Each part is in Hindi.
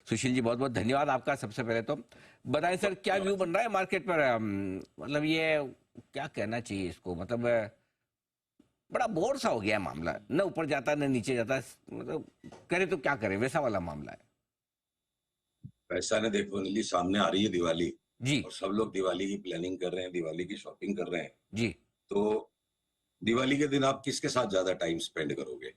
सुशील जी, बहुत बहुत धन्यवाद आपका। सबसे पहले तो बताएं सर, क्या व्यू बन रहा है मार्केट पर? मतलब ये क्या कहना चाहिए इसको, मतलब बड़ा बोर सा हो गया है मामला, न ऊपर जाता न नीचे जाता, मतलब करे तो क्या करे, वैसा वाला मामला है। पैसा ने देखो नीली, सामने आ रही है दिवाली जी। और सब लोग दिवाली की प्लानिंग कर रहे हैं, दिवाली की शॉपिंग कर रहे हैं। जी। तो दिवाली के दिन आप किसके साथ ज्यादा टाइम स्पेंड करोगे?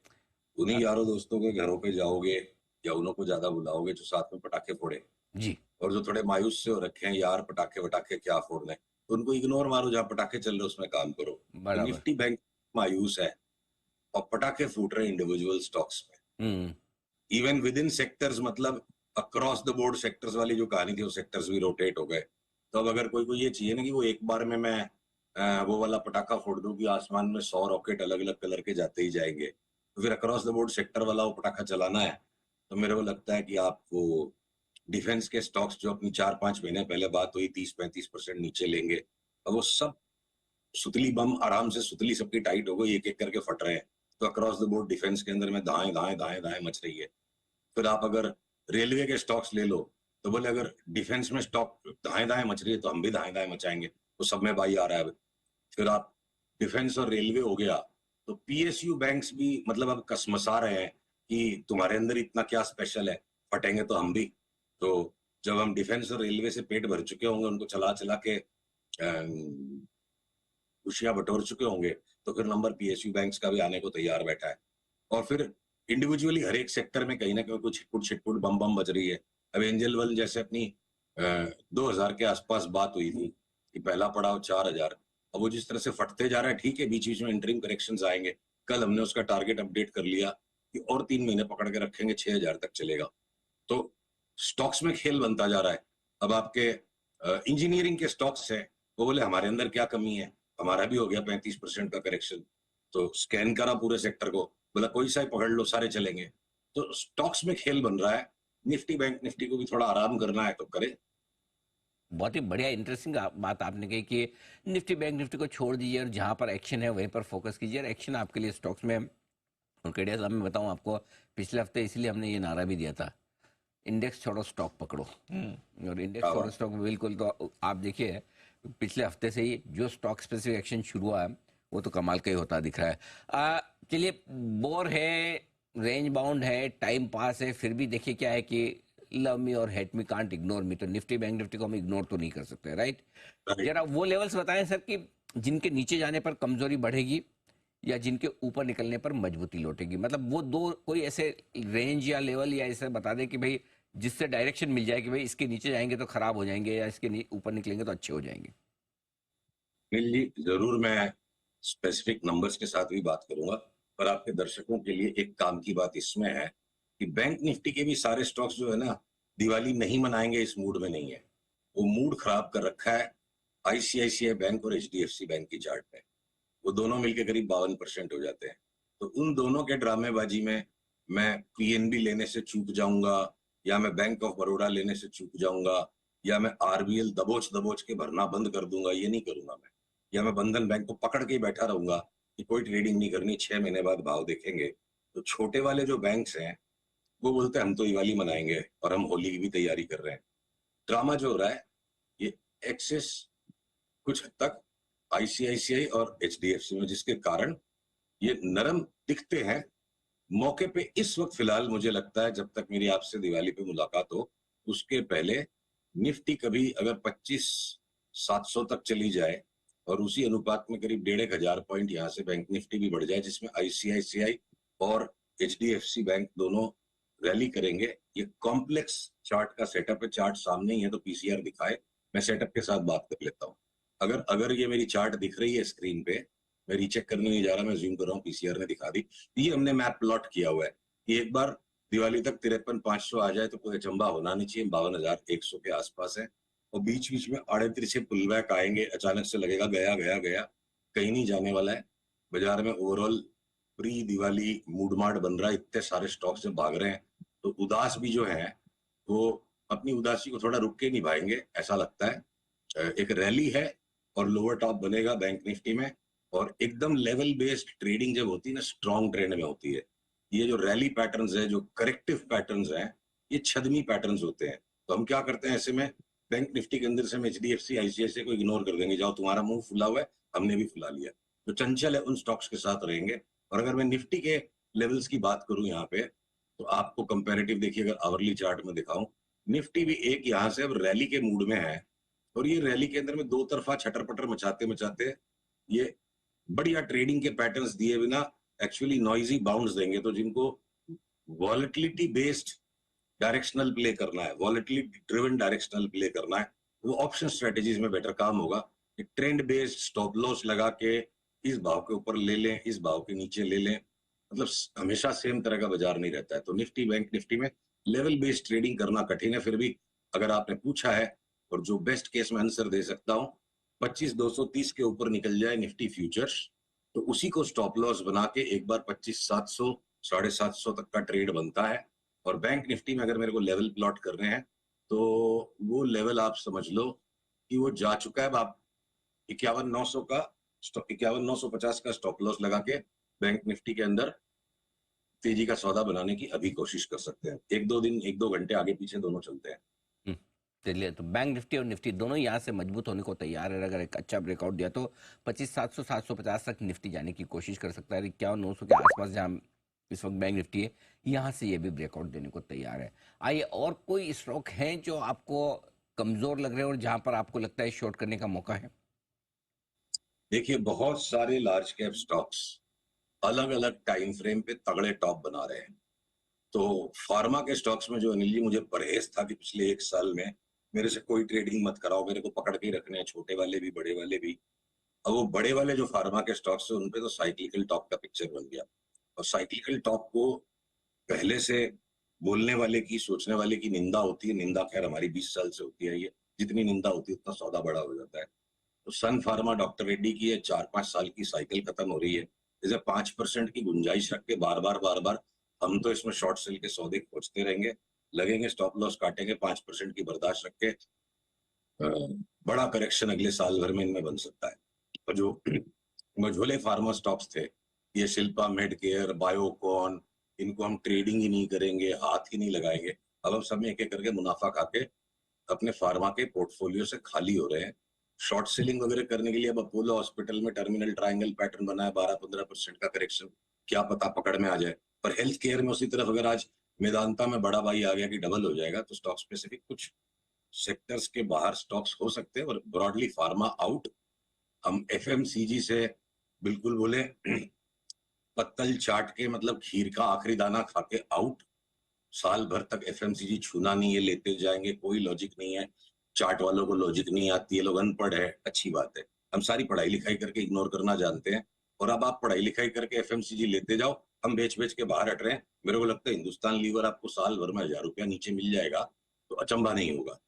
उन्हीं अ, यारों दोस्तों के घरों पे जाओगे या उन्हों को ज्यादा बुलाओगे जो साथ में पटाखे फोड़े? जी। और जो थोड़े मायूस से हो रखे हैं, यार पटाखे वटाखे क्या फोड़ने, तो उनको इग्नोर मारो, जहाँ पटाखे चल रहे उसमें काम करो। तो बराबर। निफ्टी बैंक मायूस है और पटाखे फूट रहे इंडिविजुअल स्टॉक्स में। हम्म। इवन विद इन सेक्टर्स, मतलब अक्रॉस द बोर्ड सेक्टर्स वाली जो कहानी थी वो सेक्टर्स भी रोटेट हो गए। तो अब अगर कोई को ये चाहिए ना कि वो एक बार में मैं वो वाला पटाखा फोड़ दूं कि आसमान में 100 रॉकेट अलग अलग कलर के जाते ही जाएंगे, तो फिर अक्रॉस द बोर्ड सेक्टर वाला वो पटाखा चलाना है। तो मेरे को लगता है कि आप वो डिफेंस के स्टॉक्स जो अपनी 4-5 महीने पहले बात हुई 30-35% नीचे लेंगे, अब वो सब सुतली बम आराम से, सुतली सबकी टाइट हो गई, एक एक करके फट रहे हैं। तो अक्रॉस द बोर्ड डिफेंस के अंदर में दाएं दाएं दाएं दाएं मच रही है। फिर आप अगर रेलवे के स्टॉक्स ले लो, तो बोले अगर डिफेंस में स्टॉक दाएं दाएं मच रही है तो हम भी दाएं दाएं मचाएंगे, तो सब में बाई आ रहा है। फिर आप डिफेंस और रेलवे हो गया, तो पीएसयू बैंक्स भी मतलब अब कसमसा रहे हैं कि तुम्हारे अंदर इतना क्या स्पेशल है, फटेंगे तो हम भी। तो जब हम डिफेंस और रेलवे से पेट भर चुके होंगे, उनको चला चला के खुशियां बटोर चुके होंगे, तो फिर नंबर पीएसयू बैंक्स का भी आने को तैयार बैठा है। और फिर इंडिविजुअली हर एक सेक्टर में कहीं ना कहीं कुछ छिटपुट छिटपुट बम बम बज रही है। अब एंजल वन जैसे अपनी 2000 के आसपास बात हुई थी कि पहला पड़ाव 4000, अब वो जिस तरह से फटते जा रहा है, ठीक है बीच बीच में इंटरिम करेक्शन आएंगे। कल हमने उसका टारगेट अपडेट कर लिया कि और 3 महीने पकड़ के रखेंगे, 6000 तक चलेगा। तो स्टॉक्स में खेल बनता जा रहा है। अब आपके इंजीनियरिंग के स्टॉक्स है, वो बोले हमारे अंदर क्या कमी है, हमारा भी हो गया 35% का करेक्शन, तो स्कैन करा पूरे सेक्टर को, बोला कोई सा ही पकड़ लो सारे चलेंगे। तो स्टॉक्स में खेल बन रहा है। निफ्टी बैंक निफ्टी को भी थोड़ा आराम करना है तो करे। बहुत ही बढ़िया इंटरेस्टिंग बात आपने कही कि निफ्टी बैंक निफ्टी को छोड़ दीजिए और जहां पर एक्शन है वहीं पर फोकस कीजिए। और एक्शन आपके लिए स्टॉक्स में, और कैडिया साहब मैं बताऊं आपको, पिछले हफ्ते इसलिए हमने ये नारा भी दिया था, इंडेक्स छोड़ो स्टॉक पकड़ो। और इंडेक्स क्या छोड़ो बात। स्टॉक बिल्कुल, तो आप देखिए पिछले हफ्ते से ही जो स्टॉक स्पेसिफिक एक्शन शुरू हुआ है वो तो कमाल का ही होता दिख रहा है। चलिए, बोर है, रेंज बाउंड है, टाइम पास है, फिर भी देखिए क्या है कि लव मी और hate me can't ignore me, तो निफ्टी बैंक निफ्टी को हम इग्नोर तो नहीं कर सकते, राइट? राइट। जरा वो लेवल्स बताएं सर कि जिनके नीचे जाने पर कमजोरी बढ़ेगी या जिनके ऊपर निकलने पर मजबूती लौटेगी। मतलब वो दो कोई ऐसे रेंज या लेवल या ऐसे बता दें कि भाई जिससे डायरेक्शन मिल जाए कि भाई इसके नीचे जाएंगे तो खराब हो जाएंगे या इसके ऊपर निकलेंगे तो अच्छे हो जाएंगे। अनिल जी, जरूर मैं स्पेसिफिक नंबर्स के साथ भी बात करूंगा, पर आपके दर्शकों के लिए एक काम की बात इसमें है कि बैंक निफ्टी के भी सारे स्टॉक्स जो है ना, दिवाली नहीं मनाएंगे इस मूड में नहीं है। वो मूड खराब कर रखा है आईसीआईसीआई बैंक और एचडीएफसी बैंक की चार्ट में। वो दोनों मिलकर करीब 52% हो जाते हैं। तो उन दोनों के ड्रामेबाजी में मैं पीएनबी लेने से चूक जाऊंगा, या मैं बैंक ऑफ बड़ौदा लेने से चूक जाऊंगा, या मैं आरबीएल दबोच दबोच के भरना बंद कर दूंगा, ये नहीं करूंगा मैं। या मैं बंधन बैंक को पकड़ के ही बैठा रहूंगा कि कोई ट्रेडिंग नहीं करनी, 6 महीने बाद भाव देखेंगे। तो छोटे वाले जो बैंक्स हैं वो बोलते हैं हम तो दिवाली मनाएंगे और हम होली की भी तैयारी कर रहे हैं। ड्रामा जो हो रहा है ये एक्सेस कुछ हद तक आईसीआईसीआई और एचडीएफसी में, जिसके कारण ये नरम दिखते हैं मौके पे। इस वक्त फिलहाल मुझे लगता है जब तक मेरी आपसे दिवाली पे मुलाकात हो उसके पहले निफ्टी कभी अगर 25,700 तक चली जाए और उसी अनुपात में करीब 1,500 पॉइंट यहाँ से बैंक निफ्टी भी बढ़ जाए, जिसमें आईसीआईसीआई और एचडीएफसी बैंक दोनों रैली करेंगे। ये कॉम्प्लेक्स चार्ट का सेटअप है, चार्ट सामने ही है तो पीसीआर दिखाए, मैं सेटअप के साथ बात कर लेता हूँ। अगर अगर ये मेरी चार्ट दिख रही है स्क्रीन पे, मैं रीचेक करने नहीं जा रहा, मैं जूम कर रहा हूँ, पीसीआर ने दिखा दी। ये हमने मैप प्लॉट किया हुआ है कि एक बार दिवाली तक 53,500 आ जाए तो कोई अचंबा होना नहीं चाहिए, 52,100 के आसपास है। और बीच बीच में आड़े तिरछे पुल बैक आएंगे, अचानक से लगेगा गया गया गया, कहीं नहीं जाने वाला है। बाजार में ओवरऑल प्री दिवाली मूड मार्ड बन रहा है, इतने सारे स्टॉक से भाग रहे हैं। तो उदास भी जो है वो अपनी उदासी को थोड़ा रुक के निभाएंगे ऐसा लगता है। एक रैली है और लोअर टॉप बनेगा बैंक निफ्टी में। और एकदम लेवल बेस्ड ट्रेडिंग जब होती है ना, स्ट्रॉन्ग ट्रेंड में होती है। ये जो रैली पैटर्न्स है, जो करेक्टिव पैटर्न्स हैं, ये छदमी पैटर्न्स होते हैं। तो हम क्या करते हैं ऐसे में, बैंक निफ्टी के अंदर से हम एचडीएफसी आईसीआईसीआई को इग्नोर कर देंगे, जाओ तुम्हारा मुंह फुला हुआ है, हमने भी फुला लिया। तो चंचल है उन स्टॉक्स के साथ रहेंगे। और अगर मैं निफ्टी के लेवल्स की बात करूं यहाँ पे, तो आपको कंपैरेटिव देखिए, अगर आवरली चार्ट में दिखाऊं, निफ्टी भी एक यहाँ से अब रैली के मूड में है, और ये रैली के अंदर में दो तरफा छटर पटर मचाते मचाते ये बढ़िया ट्रेडिंग के पैटर्न्स दिए बिना एक्चुअली नॉइजी बाउंड्स देंगे। तो जिनको वॉलेटिलिटी बेस्ड डायरेक्शनल प्ले करना है, वॉलेटिलिटी ड्रिवन डायरेक्शनल प्ले करना है, वो ऑप्शन स्ट्रेटेजीज में बेटर काम होगा। ट्रेंड बेस्ड स्टॉप लॉस लगा के इस भाव के ऊपर ले लें, इस भाव के नीचे ले लें, मतलब हमेशा सेम तरह का बाजार नहीं रहता है। तो निफ्टी, बैंक निफ्टी में लेवल बेस्ड ट्रेडिंग करना कठिन है। फिर भी अगर आपने पूछा है, और जो बेस्ट केस में आंसर दे सकता हूं, 25,230 के ऊपर निकल जाए निफ्टी फ्यूचर्स, तो उसी को स्टॉप लॉस बना के एक बार 25,700 750 तक का ट्रेड बनता है। और बैंक निफ्टी में अगर मेरे को लेवल प्लॉट करने हैं, तो वो लेवल आप समझ लो कि वो जा चुका है। अब आप 51,900 का 51,950 का स्टॉप लॉस लगा के बैंक निफ्टी के अंदर तेजी का सौदा बनाने की अभी कोशिश कर सकते हैं। एक दो घंटे आगे पीछे दोनों चलते हैं। चलिए, तो बैंक निफ्टी और निफ्टी दोनों यहाँ से मजबूत होने को तैयार है। अगर एक अच्छा ब्रेकआउट दिया तो 25,700 750 तक निफ्टी जाने की कोशिश कर सकता है। 51,900 के आसपास जहाँ इस वक्त बैंक निफ्टी है, यहाँ से ये भी ब्रेकआउट देने को तैयार है। आइए, और कोई स्टॉक है जो आपको कमजोर लग रहे हैं और जहां पर आपको लगता है शॉर्ट करने का मौका है? देखिए, बहुत सारे लार्ज कैप स्टॉक्स अलग अलग टाइम फ्रेम पे तगड़े टॉप बना रहे हैं। तो फार्मा के स्टॉक्स में जो अनिल जी मुझे परहेज था कि पिछले एक साल में मेरे से कोई ट्रेडिंग मत कराओ, मेरे को पकड़ के ही रखने हैं, छोटे वाले भी बड़े वाले भी। अब वो बड़े वाले जो फार्मा के स्टॉक्स है, उनपे तो साइक्लिकल टॉप का पिक्चर बन गया। और साइक्लिकल टॉप को पहले से बोलने वाले की, सोचने वाले की निंदा होती है। निंदा खैर हमारी 20 साल से होती है, ये जितनी निंदा होती है उतना सौदा बड़ा हो जाता है। तो सन फार्मा, डॉक्टर रेड्डी की ये 4-5 साल की साइकिल खत्म हो रही है। इसे 5% की गुंजाइश रख के बार बार हम तो इसमें शॉर्ट सेल के सौदे खोजते रहेंगे, लगेंगे, स्टॉप लॉस काटेंगे, 5% की बर्दाश्त रख के बड़ा करेक्शन अगले साल भर में इनमें बन सकता है। और जो मझोले फार्मा स्टॉक्स थे, ये शिल्पा मेडकेयर, बायोकॉन, इनको हम ट्रेडिंग ही नहीं करेंगे, हाथ ही नहीं लगाएंगे। अब हम सब में एक एक करके मुनाफा खा के अपने फार्मा के पोर्टफोलियो से खाली हो रहे हैं। शॉर्ट सेलिंग वगैरह करने के लिए अब अपोलो हॉस्पिटल में टर्मिनल ट्रायंगल पैटर्न बना है, 12-15% का करेक्शन, क्या पता पकड़ में आ जाए। पर हेल्थ केयर में उसी तरफ अगर आज मेदांता में बड़ा भाई आ गया कि डबल हो जाएगा, तो स्टॉक स्पेसिफिक कुछ सेक्टर्स के बाहर स्टॉक्स हो सकते हैं, और ब्रॉडली फार्मा आउट। हम एफएमसीजी से बिल्कुल बोले पत्तल चाट के, मतलब खीर का आखिरी दाना खा के आउट। साल भर तक एफएमसीजी छूना नहीं है, लेते जाएंगे, कोई लॉजिक नहीं है। चार्ट वालों को लॉजिक नहीं आती है, लोग अनपढ़ है, अच्छी बात है। हम सारी पढ़ाई लिखाई करके इग्नोर करना जानते हैं, और अब आप पढ़ाई लिखाई करके एफएमसीजी लेते जाओ, हम बेच बेच के बाहर हट रहे हैं। मेरे को लगता है हिंदुस्तान लीवर आपको साल भर में 1,000 रुपया नीचे मिल जाएगा, तो अचंभा नहीं होगा।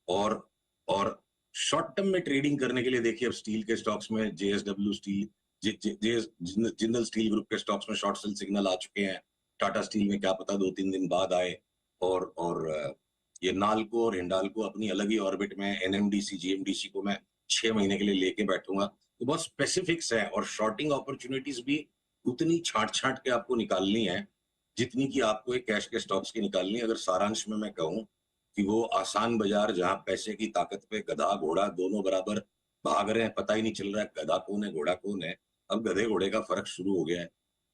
और और शॉर्ट टर्म में ट्रेडिंग करने के लिए देखिए, अब स्टील के स्टॉक्स में JSW steel, Jindal steel group के स्टॉक्स में शॉर्ट सेल सिग्नल आ चुके हैं। टाटा स्टील में क्या पता 2-3 दिन बाद आए। और ये नाल्को और हिंडाल्को अपनी अलग ही ऑर्बिट में, एनएमडीसी, जीएमडीसी को मैं 6 महीने के लिए लेके बैठूंगा। तो बहुत स्पेसिफिक्स है, और शॉर्टिंग अपॉर्चुनिटीज भी उतनी छांट छांट के आपको निकालनी है जितनी कि आपको एक कैश के स्टॉक्स की निकालनी है। अगर सारांश में मैं कहूं कि वो आसान बाजार जहां पैसे की ताकत पे गधा घोड़ा दोनों बराबर भाग रहे हैं, पता ही नहीं चल रहा है गधा कौन है घोड़ा कौन है। अब गधे घोड़े का फर्क शुरू हो गया है,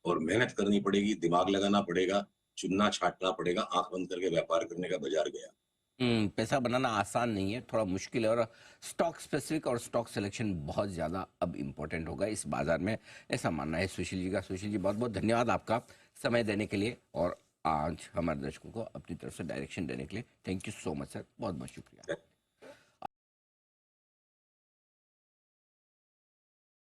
और मेहनत करनी पड़ेगी, दिमाग लगाना पड़ेगा, चुनना छांटना पड़ेगा, आंख बंद करके व्यापार करने का बाजार गया। पैसा बनाना आसान नहीं है, थोड़ा मुश्किल है, और स्टॉक स्पेसिफिक और स्टॉक सिलेक्शन बहुत ज़्यादा अब इम्पोर्टेंट होगा इस बाजार में, ऐसा मानना है सुशील जी का। सुशील जी, बहुत बहुत धन्यवाद आपका समय देने के लिए, और आज हमारे दर्शकों को अपनी तरफ से डायरेक्शन देने के लिए। Thank you so much sir, बहुत बहुत शुक्रिया।